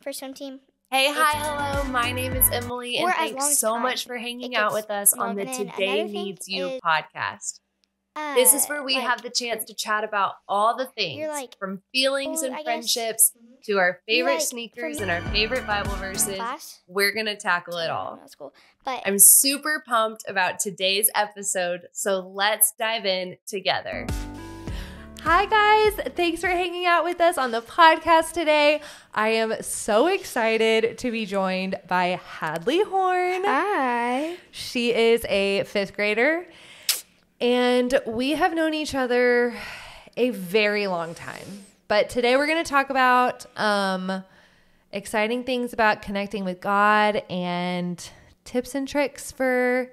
for swim team. Hey, hi, hello. My name is Emily, and thanks so much for hanging out with us on the Today Needs You podcast. This is where we have the chance to chat about all the things, from feelings and friendships to our favorite sneakers and our favorite Bible verses. We're going to tackle it all. That's cool. But I'm super pumped about today's episode, so let's dive in together. Hi, guys. Thanks for hanging out with us on the podcast today. I am so excited to be joined by Hadley Horne. Hi. She is a fifth grader, and we have known each other a very long time. But today we're going to talk about exciting things about connecting with God and tips and tricks for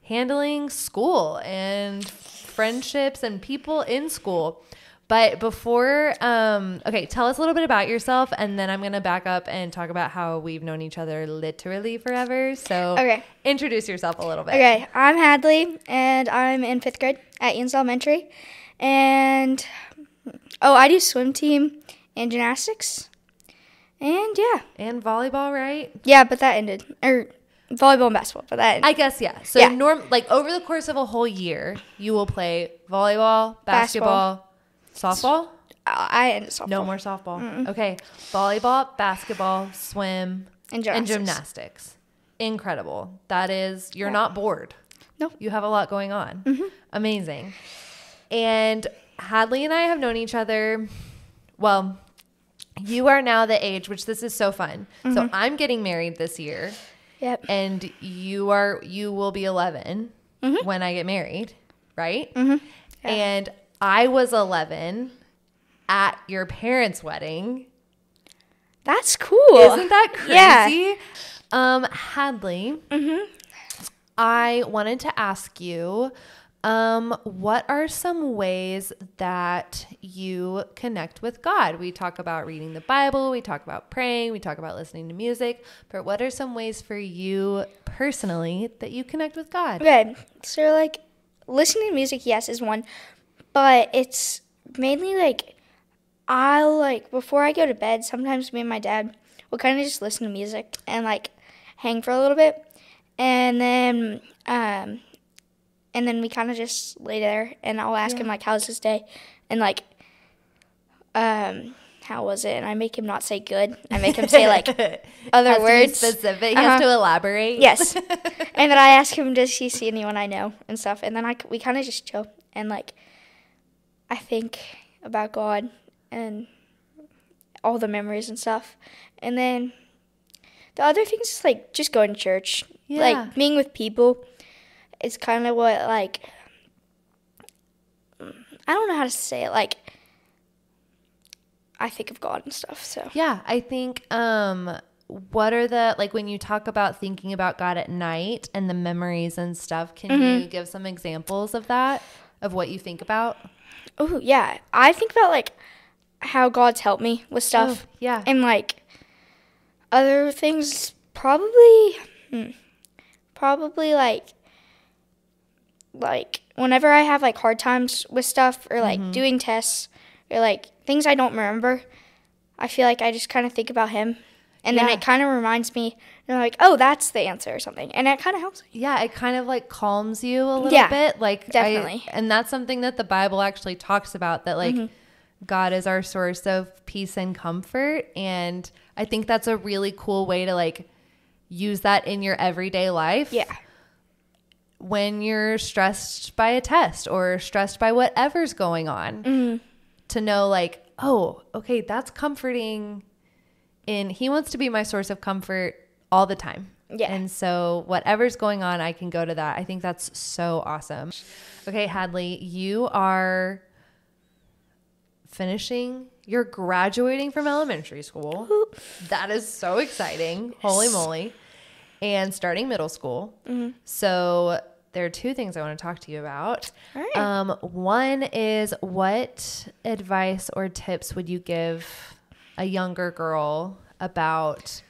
handling school and friendships and people in school. But before, tell us a little bit about yourself, and then I'm going to back up and talk about how we've known each other literally forever. So introduce yourself a little bit. Okay, I'm Hadley, and I'm in fifth grade at Eanes Elementary. And, I do swim team and gymnastics. And, yeah. And volleyball, right? Yeah, but that ended. Or volleyball and basketball, but that ended. I guess, yeah. So, over the course of a whole year, you will play volleyball, basketball, softball? I ended softball. No more softball. Mm-mm. Okay. Volleyball, basketball, swim, and gymnastics. Incredible. That is, you're not bored. Nope. You have a lot going on. Mm-hmm. Amazing. And Hadley and I have known each other, well, you are now the age, which this is so fun. Mm-hmm. So I'm getting married this year. Yep. And you will be 11 when I get married, right? Mm-hmm. Yeah. And I was 11 at your parents' wedding. That's cool. Isn't that crazy? Yeah. Hadley, I wanted to ask you, what are some ways that you connect with God? We talk about reading the Bible, we talk about praying, we talk about listening to music, but what are some ways for you personally that you connect with God? Okay, so listening to music, yes, is one, but it's mainly before I go to bed, sometimes me and my dad will kind of just listen to music and hang for a little bit, and then we kind of just lay there, and I'll ask him, how's his day? And, how was it? And I make him not say good. I make him say, other words. Specific. He has to elaborate. Yes. And then I ask him, does he see anyone I know and stuff? And then we kind of just chill. And, I think about God and all the memories and stuff. And then the other things is, just going to church. Yeah. Being with people. It's kind of what, I don't know how to say it, I think of God and stuff, so. Yeah, I think, what are the, when you talk about thinking about God at night and the memories and stuff, can you give some examples of that, of what you think about? Oh, yeah. I think about, how God's helped me with stuff. Oh, yeah. And, other things, probably, whenever I have hard times with stuff or doing tests or things I don't remember, I feel I just kind of think about him, and then it kind of reminds me, oh, that's the answer or something, and it kind of helps me. Yeah, it kind of calms you a little bit. Definitely. And that's something that the Bible actually talks about, that God is our source of peace and comfort, and I think that's a really cool way to use that in your everyday life. Yeah. When you're stressed by a test or stressed by whatever's going on, to know oh, okay, that's comforting, and he wants to be my source of comfort all the time. Yeah. And so whatever's going on, I can go to that. I think that's so awesome. Okay, Hadley, you are you're graduating from elementary school. That is so exciting. Yes. Holy moly. And starting middle school. So there are two things I want to talk to you about. All right. One is, what advice or tips would you give a younger girl about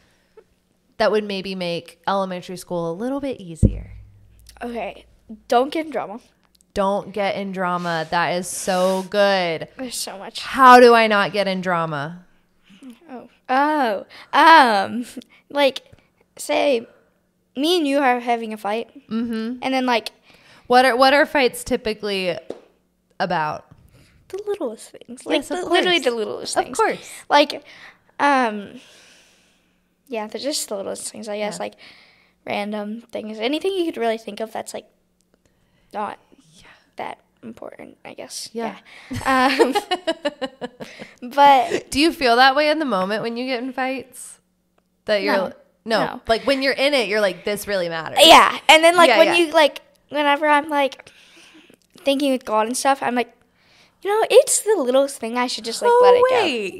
that would maybe make elementary school a little bit easier? Okay. Don't get in drama. Don't get in drama. That is so good. There's so much. How do I not get in drama? Like, say, me and you are having a fight, and then like, what are fights typically about? the littlest things, Yes, like of literally course. the littlest things. Of course. Like, yeah, they're just the littlest things, I guess. Yeah. Like random things, anything you could really think of that's like not that important, I guess. Yeah. But Do you feel that way in the moment when you get in fights? That you're No. like when you're in it, you're like, this really matters. yeah, and then like Yeah, when yeah. you like, whenever I'm like thinking with God and stuff, I'm like, it's the littlest thing. I should just like let it go.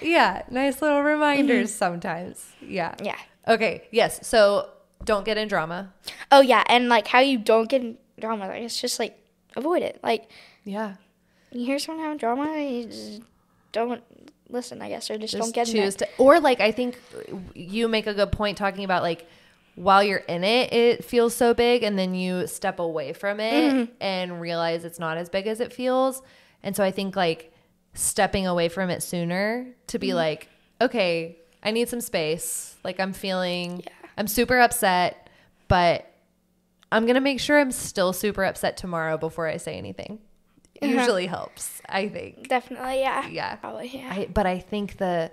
Yeah. Nice little reminders sometimes. Yeah. Yeah. Okay. Yes. So don't get in drama. Oh yeah, and like how you don't get in drama, like it's just like avoid it. Like Yeah. you hear someone having drama, you just don't listen, I guess, or just don't get in choose it. to, or like I think you make a good point talking about like while you're in it, it feels so big, and then you step away from it and realize it's not as big as it feels. And so I think like stepping away from it sooner to be like, okay, I need some space. Like I'm super upset, but I'm going to make sure I'm still super upset tomorrow before I say anything. It usually helps, I think. Definitely, yeah. Yeah. Probably, yeah. But I think the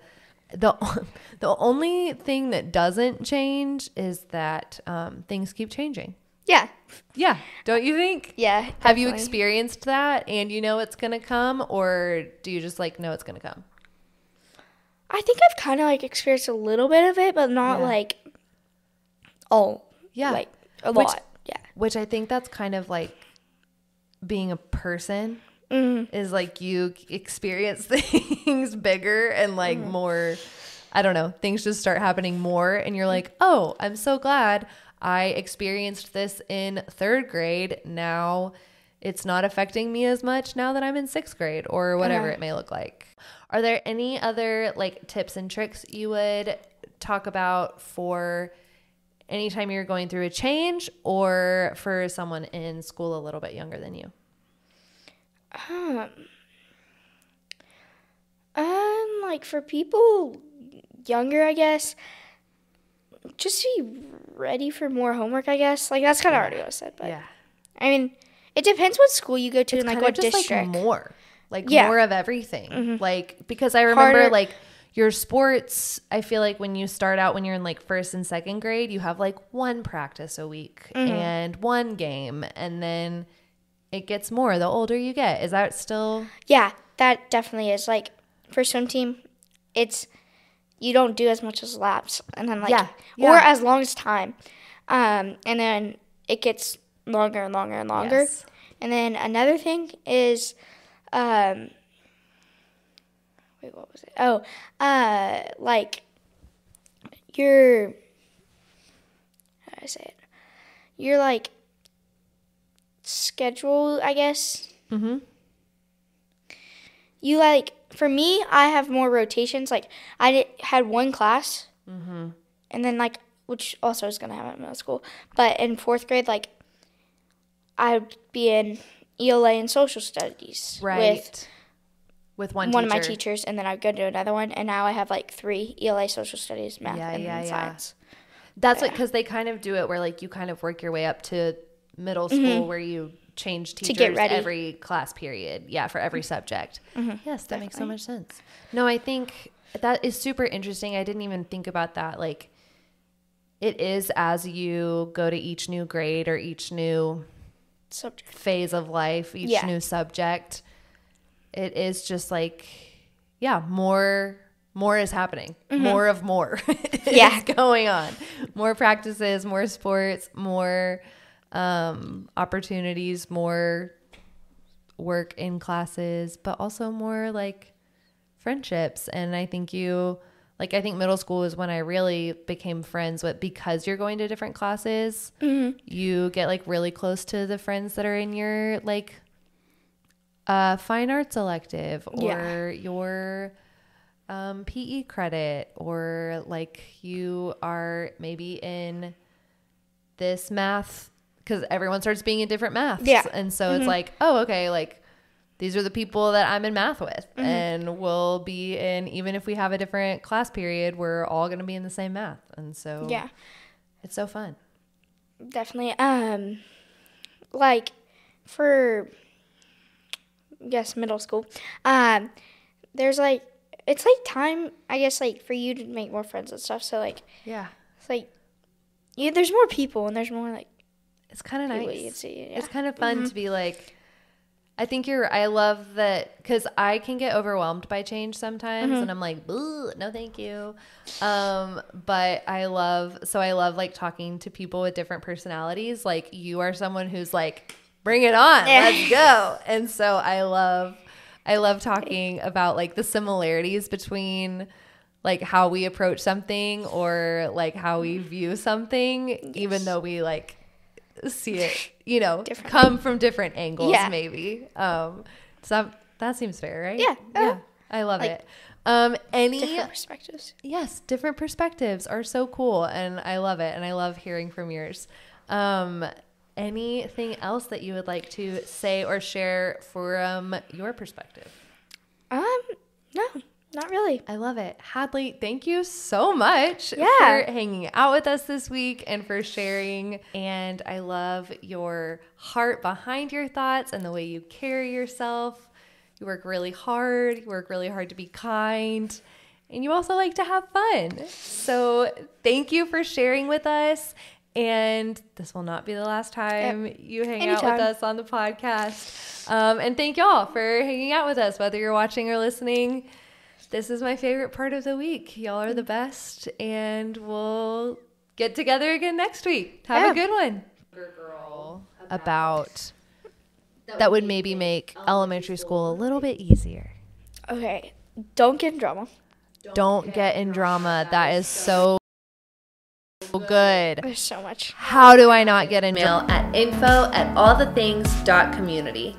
only thing that doesn't change is that things keep changing. Yeah. Yeah. Don't you think? Yeah. Have you definitely. experienced that and you know it's going to come, or do you just like know it's going to come? I think I've kind of like experienced a little bit of it, but not like like a lot. Yeah. Which I think that's kind of like being a person is like you experience things bigger and like more, I don't know, things just start happening more and you're like, oh, I'm so glad I experienced this in 3rd grade. Now it's not affecting me as much now that I'm in 6th grade or whatever it may look like. Are there any other like tips and tricks you would talk about for anytime you're going through a change or for someone in school a little bit younger than you? Like for people younger, I guess, just be ready for more homework, I guess. Like that's kind of already what I said, but I mean, it depends what school you go to and like what just district. Like more of everything. Like, because I remember Harder. like your sports, I feel like when you start out, when you're in like 1st and 2nd grade, you have like 1 practice a week and 1 game. And then it gets more the older you get. Is that still? Yeah, that definitely is. Like for swim team, you don't do as much as laps, and then like or as long as time, and then it gets longer and longer and longer. Yes. And then another thing is, wait, what was it? Oh, like your, how do I say it? Your like schedule, I guess. You like, for me, I have more rotations. Like I had 1 class, and then like, which also is gonna happen at middle school. But in 4th grade, like I'd be in ELA and social studies with one of my teachers, and then I'd go to another one. And now I have like 3 ELA, social studies, math, and then science. That's what, because they kind of do it where like you kind of work your way up to middle school where you change teachers get ready. every class period. Yeah, for every subject. Yes, that makes so much sense. No, I think that is super interesting. I didn't even think about that. Like it is as you go to each new grade or each new phase of life, each new subject, it is just like, more is happening. More is going on. More practices, more sports, more opportunities, more work in classes, but also more like friendships. And I think I think middle school is when I really became friends with, because you're going to different classes, you get like really close to the friends that are in your like fine arts elective or your PE credit, or like you are maybe in this math, because everyone starts being in different maths. And so it's like, oh, okay, like these are the people that I'm in math with, and we'll be in, even if we have a different class period, we're all going to be in the same math. And so Yeah. it's so fun. Definitely. Like for, I guess, middle school, there's like, it's like time, I guess, like for you to make more friends and stuff. So like, Yeah. it's like, yeah, there's more people and there's more like, It's kind of people you nice. can see. Yeah. It's kind of fun to be like, I love that, because I can get overwhelmed by change sometimes, and I'm like, no, thank you. But I love like talking to people with different personalities. Like, you are someone who's like, bring it on, let's go. And so I love talking about like the similarities between like how we approach something or like how we view something, even though we like see it, you know, come from different angles, maybe. So that seems fair, right? Yeah. I love like, it. Different perspectives. Yes, different perspectives are so cool, and I love it, and I love hearing from yours. Anything else that you would like to say or share from your perspective? No, not really. I love it. Hadley, thank you so much for hanging out with us this week and for sharing. And I love your heart behind your thoughts and the way you carry yourself. You work really hard. You work really hard to be kind. And you also like to have fun. So thank you for sharing with us. And this will not be the last time you hang out with us on the podcast. And thank y'all for hanging out with us, whether you're watching or listening. This is my favorite part of the week. Y'all are the best, and we'll get together again next week. Have a good one. About that would maybe make elementary school a little bit easier. Okay, don't get in drama. Don't get in drama. That is so good. There's so much. How do I not get in mail at info@allthethings.community.